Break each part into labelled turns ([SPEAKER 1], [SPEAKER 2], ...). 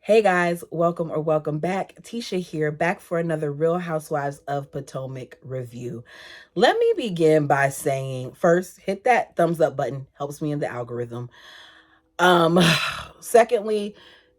[SPEAKER 1] Hey guys, welcome back. Tisha here, back for another Real Housewives of Potomac review. Let me begin by saying first, hit that thumbs up button, helps me in the algorithm. Um, Secondly,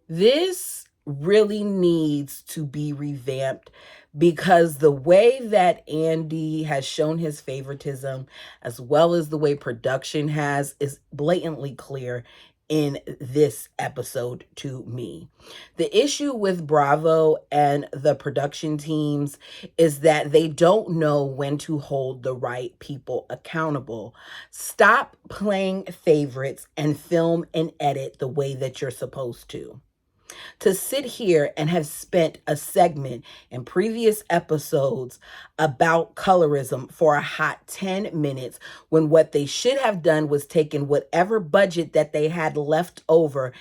[SPEAKER 1] this really needs to be revamped because the way that Andy has shown his favoritism, as well as the way production has, is blatantly clear in this episode to me. The issue with Bravo and the production teams is that they don't know when to hold the right people accountable. Stop playing favorites and film and edit the way that you're supposed to. To sit here and have spent a segment in previous episodes about colorism for a hot 10 minutes when what they should have done was taken whatever budget that they had left over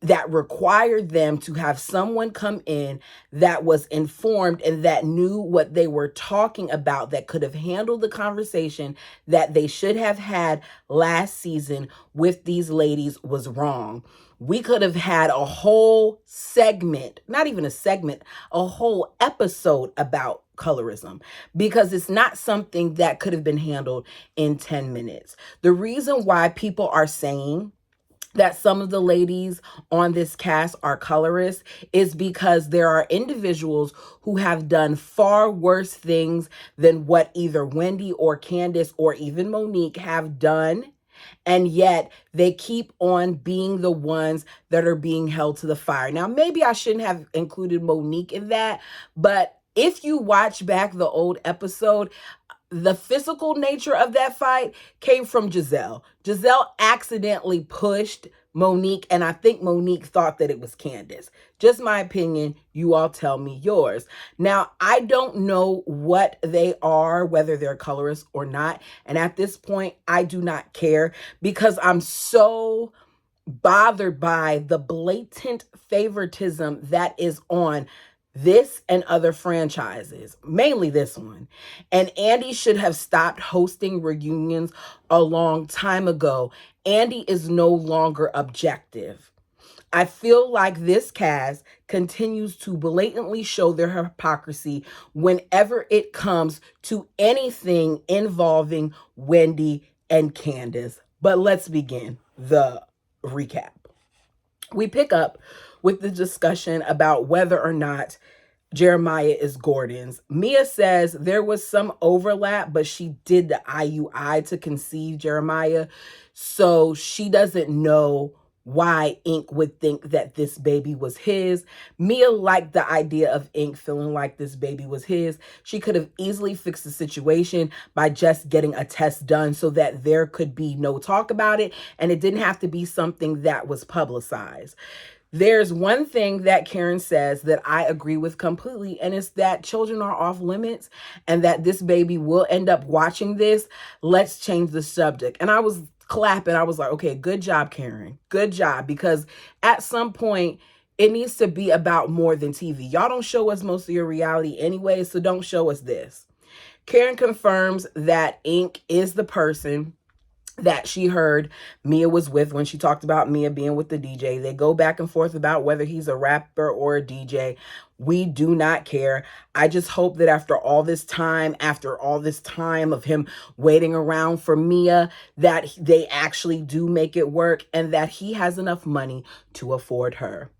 [SPEAKER 1] that required them to have someone come in that was informed and that knew what they were talking about, that could have handled the conversation that they should have had last season with these ladies was wrong. We could have had a whole segment, not even a segment, a whole episode about colorism, because it's not something that could have been handled in 10 minutes. The reason why people are saying that some of the ladies on this cast are colorists is because there are individuals who have done far worse things than what either Wendy or Candace or even Monique have done. And yet they keep on being the ones that are being held to the fire. Now, maybe I shouldn't have included Monique in that, but if you watch back the old episode, the physical nature of that fight came from Giselle. Giselle accidentally pushed Monique, and I think Monique thought that it was Candace. Just my opinion. You all tell me yours. Now, I don't know what they are, whether they're colorists or not. And at this point, I do not care because I'm so bothered by the blatant favoritism that is on this and other franchises, mainly this one. And Andy should have stopped hosting reunions a long time ago. Andy is no longer objective. I feel like this cast continues to blatantly show their hypocrisy whenever it comes to anything involving Wendy and Candace. But let's begin the recap. We pick up with the discussion about whether or not Jeremiah is Gordon's. Mia says there was some overlap, but she did the IUI to conceive Jeremiah. So she doesn't know why Ink would think that this baby was his. Mia liked the idea of Ink feeling like this baby was his. She could have easily fixed the situation by just getting a test done so that there could be no talk about it and it didn't have to be something that was publicized. There's one thing that Karen says that I agree with completely, and it's that children are off limits and that this baby will end up watching this. Let's change the subject. And I was clapping. I was like, okay, good job, Karen. Good job. Because at some point, it needs to be about more than TV. Y'all don't show us most of your reality anyway, so don't show us this. Karen confirms that Ink is the person that she heard Mia was with when she talked about Mia being with the DJ. They go back and forth about whether he's a rapper or a DJ. We do not care. I just hope that after all this time of him waiting around for Mia, that they actually do make it work and that he has enough money to afford her.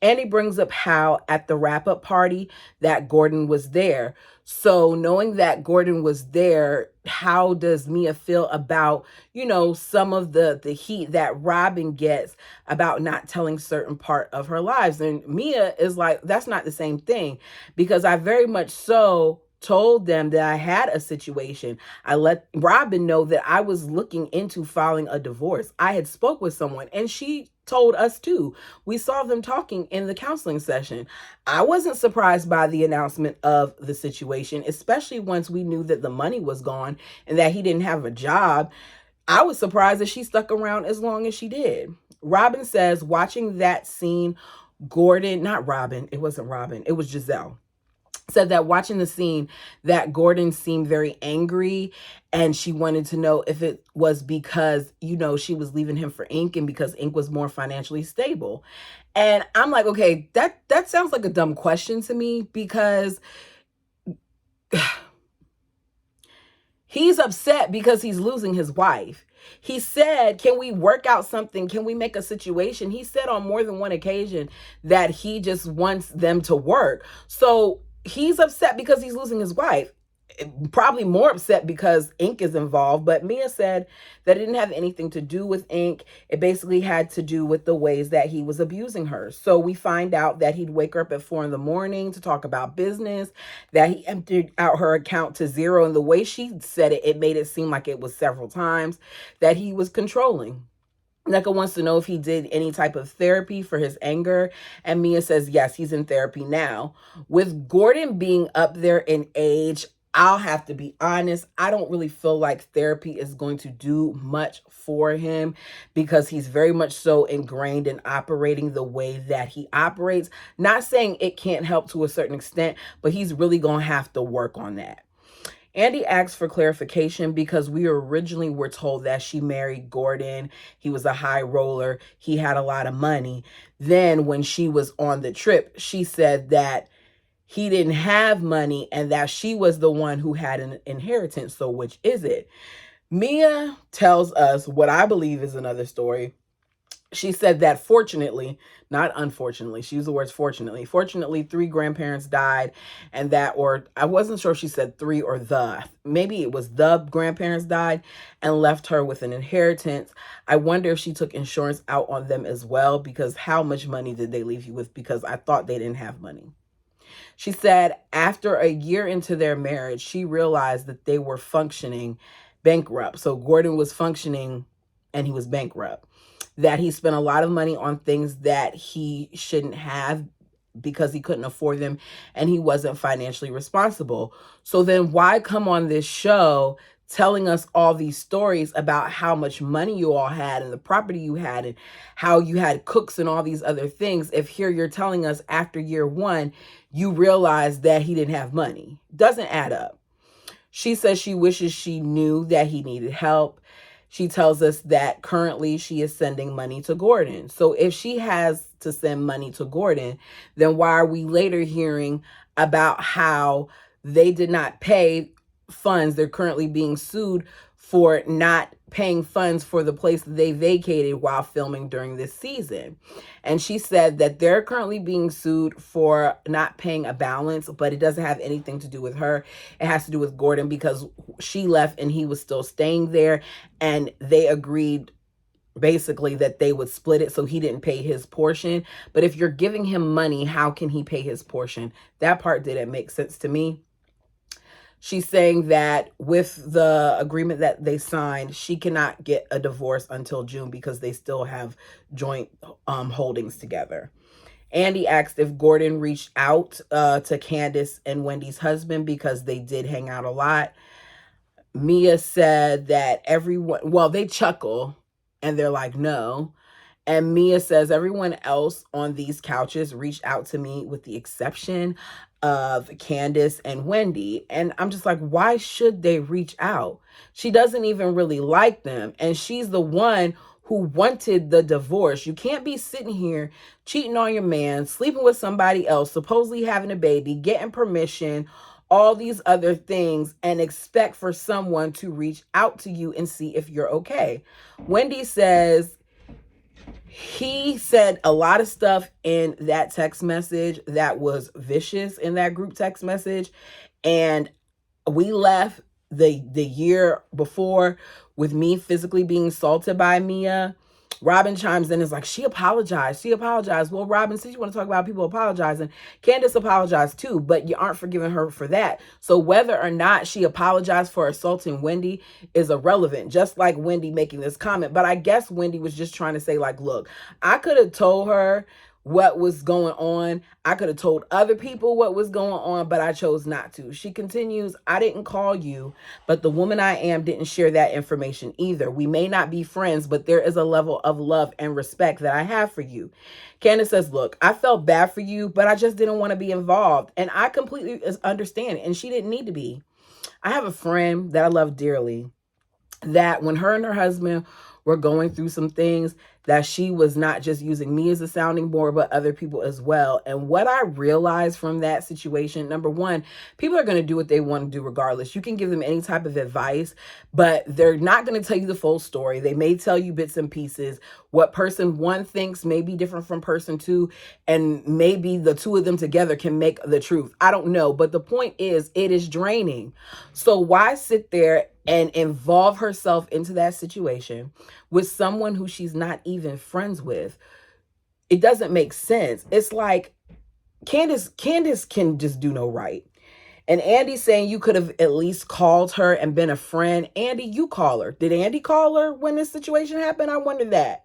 [SPEAKER 1] And he brings up how at the wrap-up party that Gordon was there. So knowing that Gordon was there, how does Mia feel about, some of the heat that Robin gets about not telling certain part of her lives? And Mia is like, that's not the same thing, because I very much so told them that I had a situation. I let Robin know that I was looking into filing a divorce. I had spoke with someone and she told us too. We saw them talking in the counseling session. I wasn't surprised by the announcement of the situation, especially once we knew that the money was gone and that he didn't have a job. I was surprised that she stuck around as long as she did. Robin says watching that scene, not Robin, it wasn't Robin, it was Giselle. said that watching the scene that Gordon seemed very angry, and she wanted to know if it was because, she was leaving him for Ink and because Ink was more financially stable. And I'm like, okay, that sounds like a dumb question to me, because he's upset because he's losing his wife. He said, can we work out something? Can we make a situation? He said on more than one occasion that he just wants them to work. So he's upset because he's losing his wife. Probably more upset because Ink is involved. But Mia said that it didn't have anything to do with Ink. It basically had to do with the ways that he was abusing her. So we find out that he'd wake her up at 4 a.m. to talk about business, that he emptied out her account to zero. And the way she said it, it made it seem like it was several times, that he was controlling. Nneka wants to know if he did any type of therapy for his anger. And Mia says, yes, he's in therapy now. With Gordon being up there in age, I'll have to be honest, I don't really feel like therapy is going to do much for him, because he's very much so ingrained in operating the way that he operates. Not saying it can't help to a certain extent, but he's really going to have to work on that. Andy asks for clarification because we originally were told that she married Gordon. He was a high roller. He had a lot of money. Then when she was on the trip, she said that he didn't have money and that she was the one who had an inheritance. So which is it? Mia tells us what I believe is another story. She said that fortunately, not unfortunately, she used the words fortunately, 3 grandparents died, and that, or I wasn't sure if she said 3 or maybe it was the grandparents died and left her with an inheritance. I wonder if she took insurance out on them as well, because how much money did they leave you with? Because I thought they didn't have money. She said after a year into their marriage, she realized that they were functioning bankrupt. So Gordon was functioning and he was bankrupt. That he spent a lot of money on things that he shouldn't have because he couldn't afford them and he wasn't financially responsible. So then why come on this show telling us all these stories about how much money you all had and the property you had and how you had cooks and all these other things, if here you're telling us after year 1, you realize that he didn't have money? Doesn't add up. She says she wishes she knew that he needed help. She tells us that currently she is sending money to Gordon. So if she has to send money to Gordon, then why are we later hearing about how they did not pay funds? They're currently being sued for not paying funds for the place that they vacated while filming during this season. And she said that they're currently being sued for not paying a balance, but it doesn't have anything to do with her. It has to do with Gordon, because she left and he was still staying there, and they agreed basically that they would split it, so he didn't pay his portion. But if you're giving him money, how can he pay his portion? That part didn't make sense to me. She's saying that with the agreement that they signed, she cannot get a divorce until June because they still have joint holdings together. Andy asked if Gordon reached out to Candace and Wendy's husband because they did hang out a lot. Mia said that they chuckle and they're like, no. And Mia says everyone else on these couches reached out to me with the exception of Candace and Wendy. And I'm just like, why should they reach out? She doesn't even really like them. And she's the one who wanted the divorce. You can't be sitting here cheating on your man, sleeping with somebody else, supposedly having a baby, getting permission, all these other things, and expect for someone to reach out to you and see if you're okay. Wendy says he said a lot of stuff in that text message that was vicious in that group text message. And we left the year before with me physically being assaulted by Mia. Robin chimes in and is like, she apologized. Well, Robin, since you want to talk about people apologizing, Candace apologized too, but you aren't forgiving her for that. So whether or not she apologized for assaulting Wendy is irrelevant, just like Wendy making this comment. But I guess Wendy was just trying to say, like, look, I could have told her what was going on. I could have told other people what was going on, but I chose not to. She continues, I didn't call you, but the woman I am didn't share that information either. We may not be friends, but there is a level of love and respect that I have for you. Candace says, look, I felt bad for you, but I just didn't want to be involved. And I completely understand. And she didn't need to be. I have a friend that I love dearly that when her and her husband were going through some things, that she was not just using me as a sounding board, but other people as well. And what I realized from that situation, number one, people are going to do what they want to do regardless. You can give them any type of advice, but they're not going to tell you the full story. They may tell you bits and pieces. What person one thinks may be different from person two, and maybe the two of them together can make the truth. I don't know. But the point is, it is draining. So why sit there and involve herself into that situation with someone who she's not even friends with? It doesn't make sense. It's like Candace can just do no right. And Andy's saying you could have at least called her and been a friend. Andy, you call her. Did Andy call her when this situation happened? I wonder that.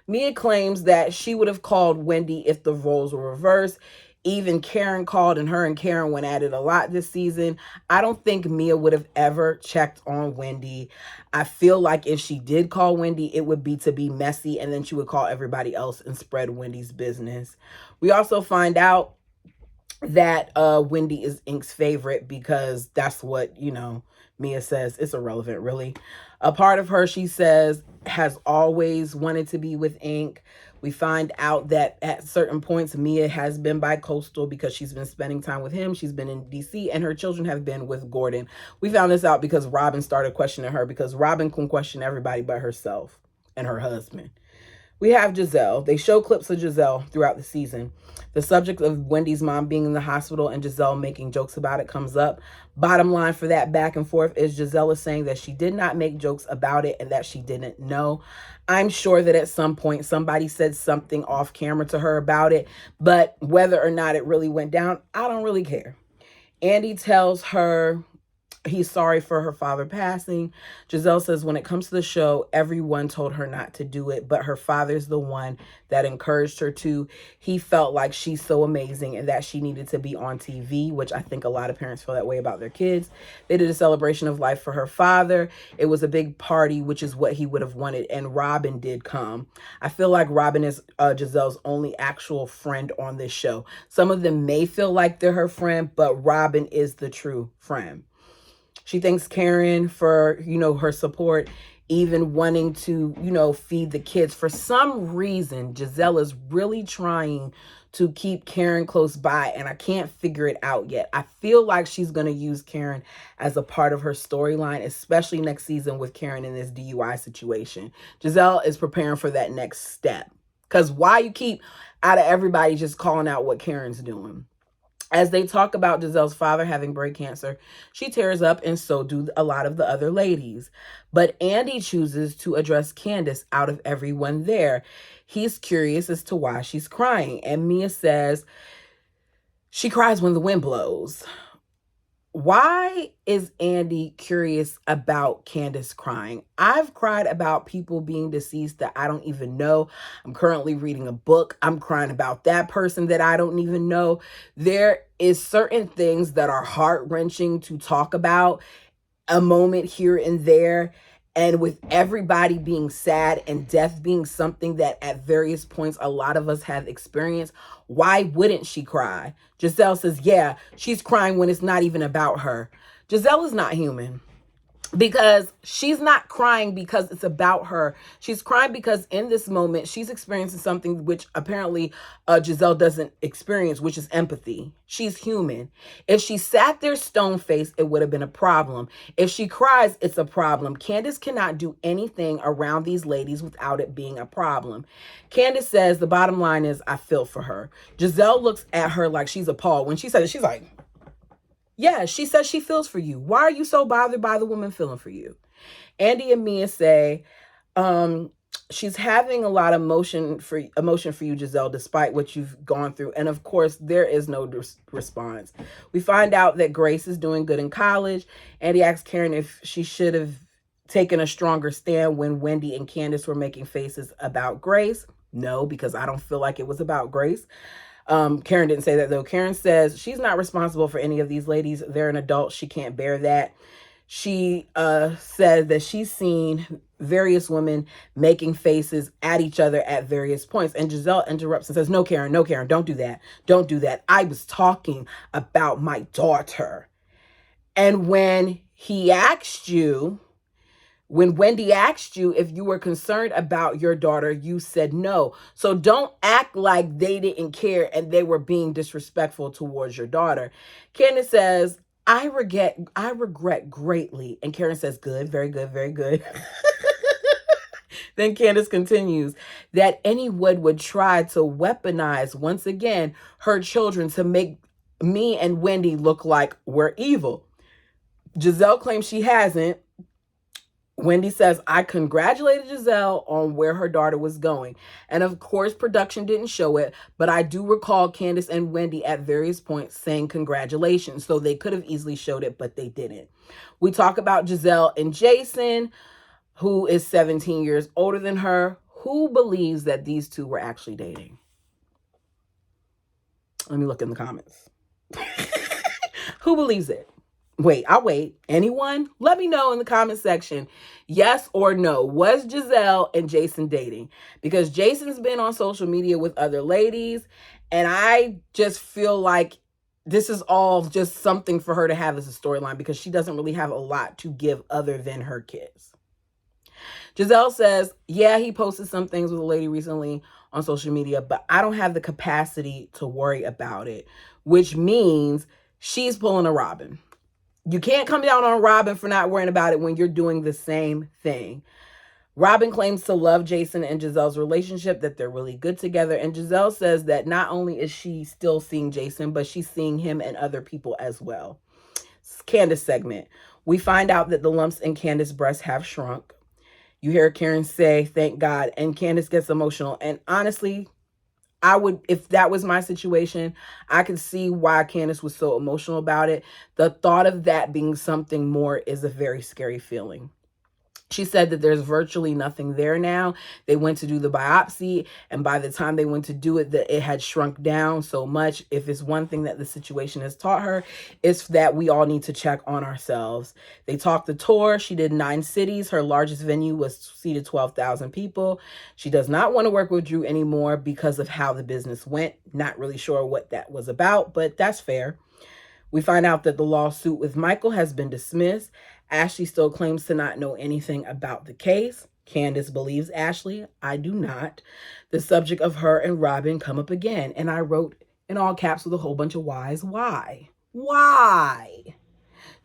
[SPEAKER 1] Mia claims that she would have called Wendy if the roles were reversed. Even Karen called, and her and Karen went at it a lot this season. I don't think Mia would have ever checked on Wendy. I feel like if she did call Wendy, it would be to be messy, and then she would call everybody else and spread Wendy's business. We also find out that Wendy is Ink's favorite because that's what, Mia says. It's irrelevant, really. A part of her, she says, has always wanted to be with Ink. We find out that at certain points, Mia has been bi-coastal because she's been spending time with him. She's been in DC, and her children have been with Gordon. We found this out because Robin started questioning her, because Robin can question everybody but herself and her husband. We have Giselle. They show clips of Giselle throughout the season. The subject of Wendy's mom being in the hospital and Giselle making jokes about it comes up. Bottom line for that back and forth is Giselle is saying that she did not make jokes about it and that she didn't know. I'm sure that at some point somebody said something off camera to her about it, but whether or not it really went down, I don't really care. Andy tells her he's sorry for her father passing. Giselle says when it comes to the show, everyone told her not to do it, but her father's the one that encouraged her to. He felt like she's so amazing and that she needed to be on TV, which I think a lot of parents feel that way about their kids. They did a celebration of life for her father. It was a big party, which is what he would have wanted, and Robin did come. I feel like Robin is Giselle's only actual friend on this show. Some of them may feel like they're her friend, but Robin is the true friend. She thanks Karen for, her support, even wanting to, feed the kids. For some reason, Giselle is really trying to keep Karen close by, and I can't figure it out yet. I feel like she's going to use Karen as a part of her storyline, especially next season with Karen in this DUI situation. Giselle is preparing for that next step. Because why you keep out of everybody just calling out what Karen's doing? As they talk about Giselle's father having brain cancer, she tears up, and so do a lot of the other ladies. But Andy chooses to address Candace out of everyone there. He's curious as to why she's crying. And Mia says she cries when the wind blows. Why is Andy curious about Candace crying? I've cried about people being deceased that I don't even know. I'm currently reading a book. I'm crying about that person that I don't even know. There is certain things that are heart-wrenching to talk about, a moment here and there. And with everybody being sad and death being something that at various points a lot of us have experienced, why wouldn't she cry? Giselle says, yeah, she's crying when it's not even about her. Giselle is not human. Because she's not crying because it's about her. She's crying because in this moment, she's experiencing something which apparently Giselle doesn't experience, which is empathy. She's human. If she sat there stone-faced, it would have been a problem. If she cries, it's a problem. Candace cannot do anything around these ladies without it being a problem. Candace says the bottom line is, I feel for her. Giselle looks at her like she's appalled. When she said it, she's like, yeah, she says she feels for you. Why are you so bothered by the woman feeling for you? Andy and Mia say she's having a lot of emotion for you, Giselle, despite what you've gone through. And of course, there is no response. We find out that Grace is doing good in college. Andy asks Karen if she should have taken a stronger stand when Wendy and Candace were making faces about Grace. No, because I don't feel like it was about Grace. Karen didn't say that though. Karen says she's not responsible for any of these ladies. They're an adult. She can't bear that. She said that she's seen various women making faces at each other at various points. And Giselle interrupts and says, no, Karen, don't do that. Don't do that. I was talking about my daughter. And when Wendy asked you if you were concerned about your daughter, you said no. So don't act like they didn't care and they were being disrespectful towards your daughter. Candace says, I regret greatly. And Karen says, good, very good, very good. Then Candace continues that anyone would try to weaponize, once again, her children to make me and Wendy look like we're evil. Giselle claims she hasn't. Wendy says, I congratulated Giselle on where her daughter was going. And of course, production didn't show it, but I do recall Candace and Wendy at various points saying congratulations. So they could have easily showed it, but they didn't. We talk about Giselle and Jason, who is 17 years older than her. Who believes that these two were actually dating? Let me look in the comments. Who believes it? Wait, I'll wait. Anyone? Let me know in the comment section. Yes or no. Was Giselle and Jason dating? Because Jason's been on social media with other ladies, and I just feel like this is all just something for her to have as a storyline because she doesn't really have a lot to give other than her kids. Giselle says, yeah, he posted some things with a lady recently on social media, but I don't have the capacity to worry about it, which means she's pulling a Robin. You can't come down on Robin for not worrying about it when you're doing the same thing. Robin claims to love Jason and Giselle's relationship, that they're really good together. And Giselle says that not only is she still seeing Jason, but she's seeing him and other people as well. Candace segment. We find out that the lumps in Candace's breasts have shrunk. You hear Karen say, thank God. And Candace gets emotional. And honestly, if that was my situation, I could see why Candace was so emotional about it. The thought of that being something more is a very scary feeling. She said that there's virtually nothing there now. They went to do the biopsy, and by the time they went to do it, that it had shrunk down so much. If it's one thing that the situation has taught her, it's that we all need to check on ourselves. They talked the tour. She did 9 cities. Her largest venue was seated 12,000 people. She does not want to work with Drew anymore because of how the business went. Not really sure what that was about, but that's fair. We find out that the lawsuit with Michael has been dismissed. Ashley still claims to not know anything about the case. Candace believes Ashley. I do not. The subject of her and Robin come up again. And I wrote in all caps with a whole bunch of whys. Why? Why?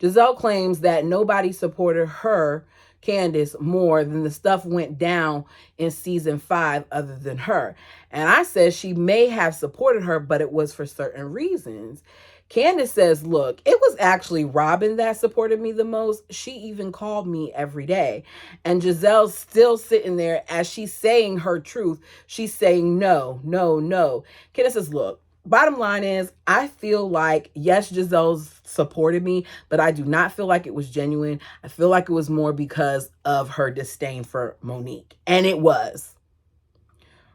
[SPEAKER 1] Giselle claims that nobody supported her, Candace, more than the stuff went down in season 5 other than her. And I said she may have supported her, but it was for certain reasons. Candace says, look, it was actually Robin that supported me the most. She even called me every day. And Giselle's still sitting there as she's saying her truth. She's saying no, no, no. Candace says, look, bottom line is, I feel like, yes, Giselle's supported me, but I do not feel like it was genuine. I feel like it was more because of her disdain for Monique. And it was.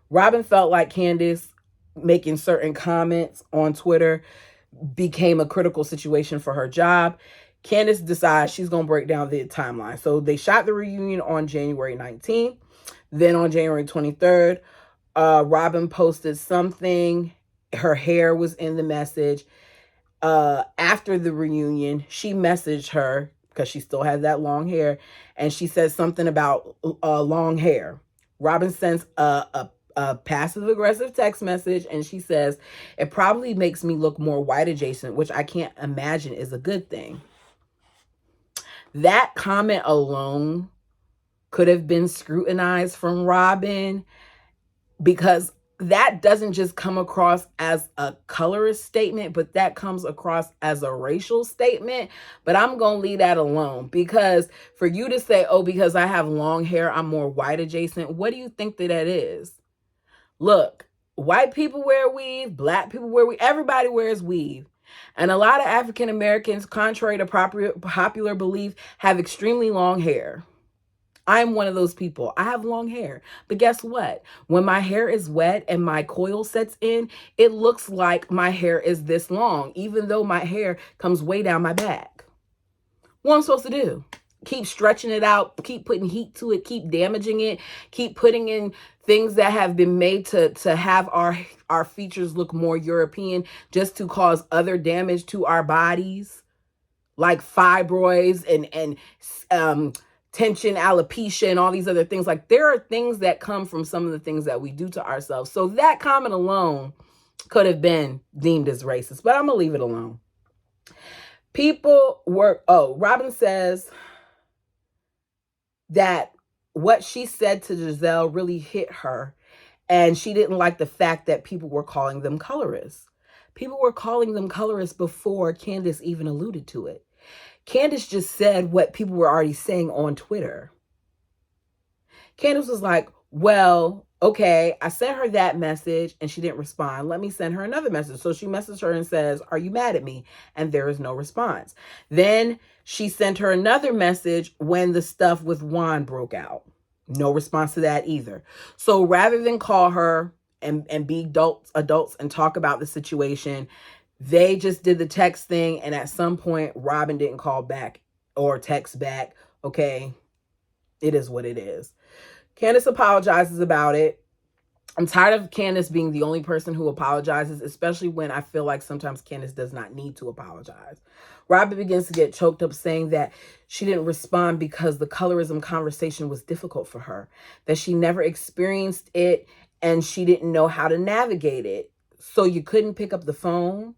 [SPEAKER 1] Robin felt like Candace making certain comments on Twitter became a critical situation for her job. Candace decides she's going to break down the timeline. So they shot the reunion on January 19th. Then on January 23rd, Robin posted something. Her hair was in the message. After the reunion, she messaged her because she still had that long hair. And she says something about long hair. Robin sends a passive-aggressive text message, and she says, it probably makes me look more white adjacent, which I can't imagine is a good thing. That comment alone could have been scrutinized from Robin, because that doesn't just come across as a colorist statement, but that comes across as a racial statement. But I'm going to leave that alone, because for you to say, oh, because I have long hair, I'm more white adjacent, what do you think that is? Look, white people wear weave, black people wear weave, everybody wears weave. And a lot of African Americans, contrary to popular belief, have extremely long hair. I'm one of those people. I have long hair. But guess what? When my hair is wet and my coil sets in, it looks like my hair is this long, even though my hair comes way down my back. What am I supposed to do? Keep stretching it out, keep putting heat to it, keep damaging it, keep putting in things that have been made to have our features look more European, just to cause other damage to our bodies, like fibroids and tension, alopecia, and all these other things. Like, there are things that come from some of the things that we do to ourselves. So that comment alone could have been deemed as racist, but I'm gonna leave it alone. Robin says that what she said to Giselle really hit her, and she didn't like the fact that people were calling them colorists. People were calling them colorists before Candace even alluded to it. Candace just said what people were already saying on Twitter. Candace was like, well, okay, I sent her that message and she didn't respond. Let me send her another message. So she messages her and says, are you mad at me? And there is no response. Then she sent her another message when the stuff with Juan broke out. No response to that either. So rather than call her and be adults and talk about the situation, they just did the text thing. And at some point, Robin didn't call back or text back. Okay, it is what it is. Candace apologizes about it. I'm tired of Candace being the only person who apologizes, especially when I feel like sometimes Candace does not need to apologize. Robin begins to get choked up, saying that she didn't respond because the colorism conversation was difficult for her, that she never experienced it and she didn't know how to navigate it. So you couldn't pick up the phone?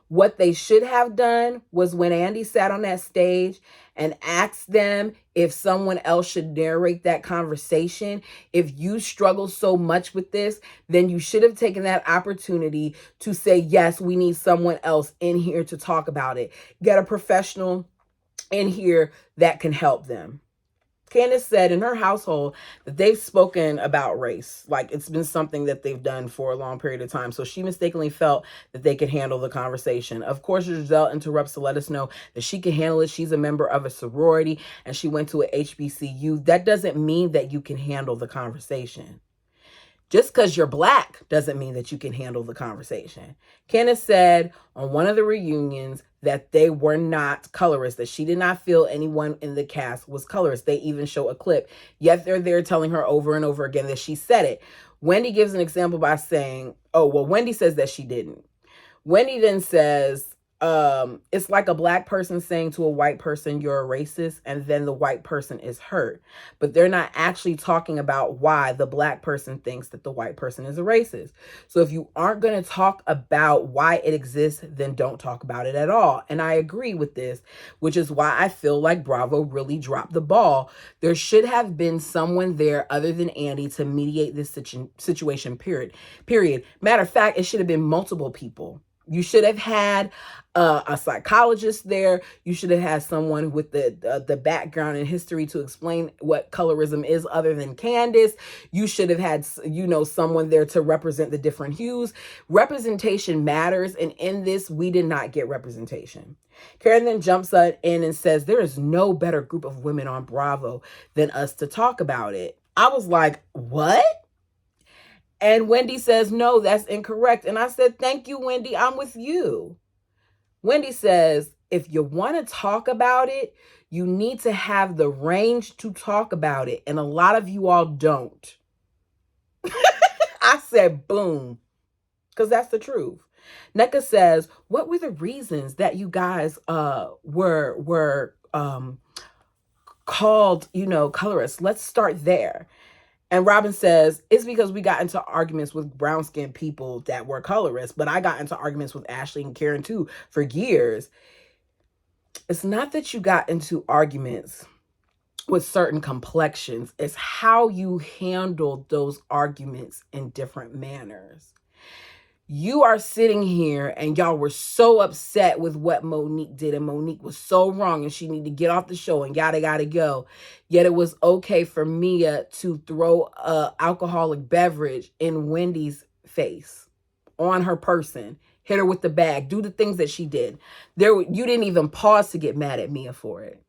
[SPEAKER 1] What they should have done was, when Andy sat on that stage and asked them if someone else should narrate that conversation, if you struggle so much with this, then you should have taken that opportunity to say, yes, we need someone else in here to talk about it. Get a professional in here that can help them. Candace said in her household that they've spoken about race. Like, it's been something that they've done for a long period of time. So she mistakenly felt that they could handle the conversation. Of course, Giselle interrupts to let us know that she can handle it. She's a member of a sorority and she went to a HBCU. That doesn't mean that you can handle the conversation. Just because you're Black doesn't mean that you can handle the conversation. Candace said on one of the reunions that they were not colorists, that she did not feel anyone in the cast was colorist. They even show a clip, yet they're there telling her over and over again that she said it. Wendy gives an example by saying, Wendy says that she didn't. Wendy then says, it's like a Black person saying to a white person, you're a racist, and then the white person is hurt. But they're not actually talking about why the Black person thinks that the white person is a racist. So if you aren't going to talk about why it exists, then don't talk about it at all. And I agree with this, which is why I feel like Bravo really dropped the ball. There should have been someone there other than Andy to mediate this situation, period. Matter of fact, it should have been multiple people. You should have had a psychologist there. You should have had someone with the background and history to explain what colorism is other than Candace. You should have had, someone there to represent the different hues. Representation matters. And in this, we did not get representation. Karen then jumps in and says, there is no better group of women on Bravo than us to talk about it. I was like, what? And Wendy says, no, that's incorrect. And I said, thank you, Wendy. I'm with you. Wendy says, if you want to talk about it, you need to have the range to talk about it. And a lot of you all don't. I said, boom, because that's the truth. NECA says, what were the reasons that you guys were called, colorists? Let's start there. And Robin says, it's because we got into arguments with brown-skinned people that were colorists, but I got into arguments with Ashley and Karen too for years. It's not that you got into arguments with certain complexions. It's how you handle those arguments in different manners. You are sitting here and y'all were so upset with what Monique did, and Monique was so wrong and she needed to get off the show and gotta go. Yet it was okay for Mia to throw a alcoholic beverage in Wendy's face, on her person, hit her with the bag, do the things that she did. You didn't even pause to get mad at Mia for it.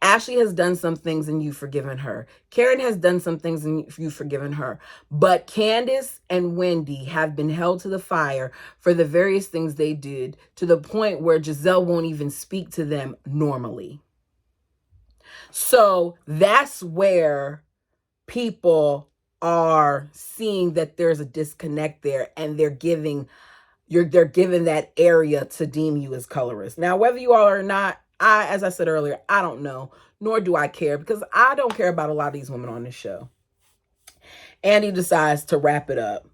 [SPEAKER 1] Ashley has done some things and you've forgiven her. Karen has done some things and you've forgiven her. But Candace and Wendy have been held to the fire for the various things they did, to the point where Giselle won't even speak to them normally. So that's where people are seeing that there's a disconnect there, and they're giving that area to deem you as colorist. Now, whether you are or not, as I said earlier, I don't know, nor do I care, because I don't care about a lot of these women on this show. Andy decides to wrap it up.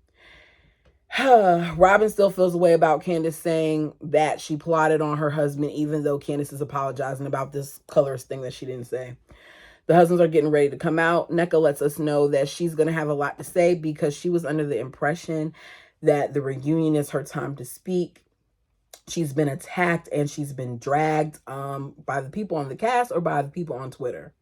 [SPEAKER 1] Robin still feels a way about Candace saying that she plotted on her husband, even though Candace is apologizing about this colorist thing that she didn't say. The husbands are getting ready to come out. Nneka lets us know that she's going to have a lot to say because she was under the impression that the reunion is her time to speak. She's been attacked and she's been dragged by the people on the cast or by the people on Twitter.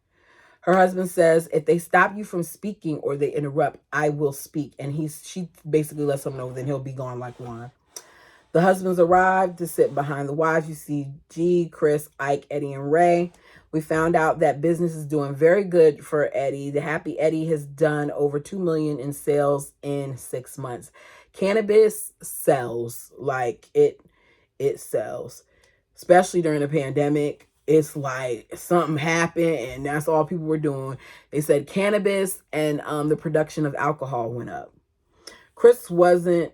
[SPEAKER 1] Her husband says, if they stop you from speaking or they interrupt, I will speak. And she basically lets him know then he'll be gone like one. The husbands arrive to sit behind the wives. You see G, Chris, Ike, Eddie, and Ray. We found out that business is doing very good for Eddie. The Happy Eddie has done over $2 million in sales in 6 months. Cannabis sells, like it sells, especially during the pandemic. It's like something happened and that's all people were doing. They said cannabis and the production of alcohol went up. Chris wasn't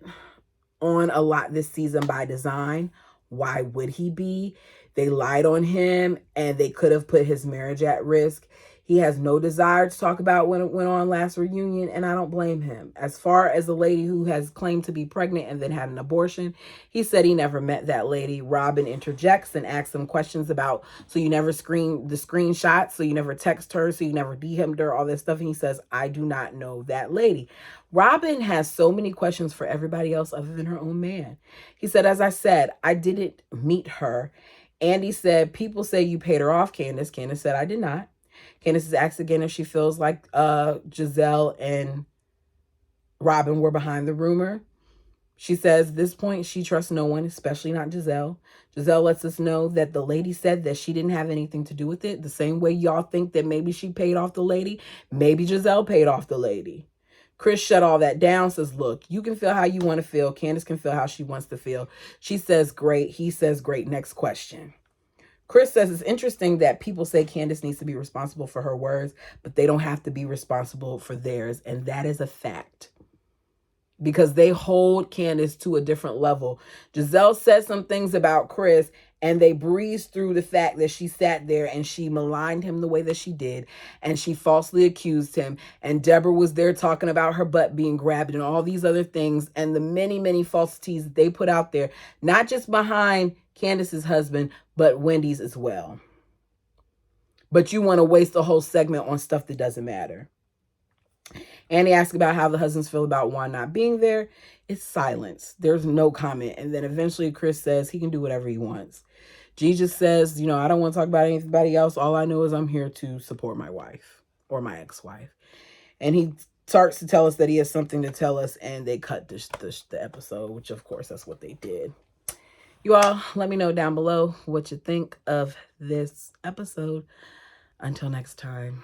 [SPEAKER 1] on a lot this season by design. Why would he be? They lied on him and they could have put his marriage at risk. He has no desire to talk about when it went on last reunion, and I don't blame him. As far as the lady who has claimed to be pregnant and then had an abortion, he said he never met that lady. Robin interjects and asks him questions about, so you never screen the screenshots, so you never text her, so you never DM'd her, all this stuff. And he says, I do not know that lady. Robin has so many questions for everybody else other than her own man. He said, as I said, I didn't meet her. Andy said, people say you paid her off, Candace. Candace said, I did not. Candace is asked again if she feels like Giselle and Robin were behind the rumor. She says at this point she trusts no one, especially not Giselle. Giselle lets us know that the lady said that she didn't have anything to do with it. The same way y'all think that maybe she paid off the lady, maybe Giselle paid off the lady. Chris shut all that down, says, look, you can feel how you want to feel. Candace can feel how she wants to feel. She says, great. He says, great. Next question. Chris says it's interesting that people say Candace needs to be responsible for her words, but they don't have to be responsible for theirs. And that is a fact, because they hold Candace to a different level. Giselle said some things about Chris, and they breezed through the fact that she sat there and she maligned him the way that she did, and she falsely accused him. And Deborah was there talking about her butt being grabbed and all these other things, and the many, many falsities that they put out there, not just behind Candace's husband, but Wendy's as well. But you want to waste a whole segment on stuff that doesn't matter. Annie asked about how the husbands feel about Juan not being there. It's silence. There's no comment. And then eventually Chris says he can do whatever he wants. G just says, I don't want to talk about anybody else. All I know is I'm here to support my wife or my ex-wife. And he starts to tell us that he has something to tell us, and they cut the episode, which of course that's what they did. You all, let me know down below what you think of this episode. Until next time.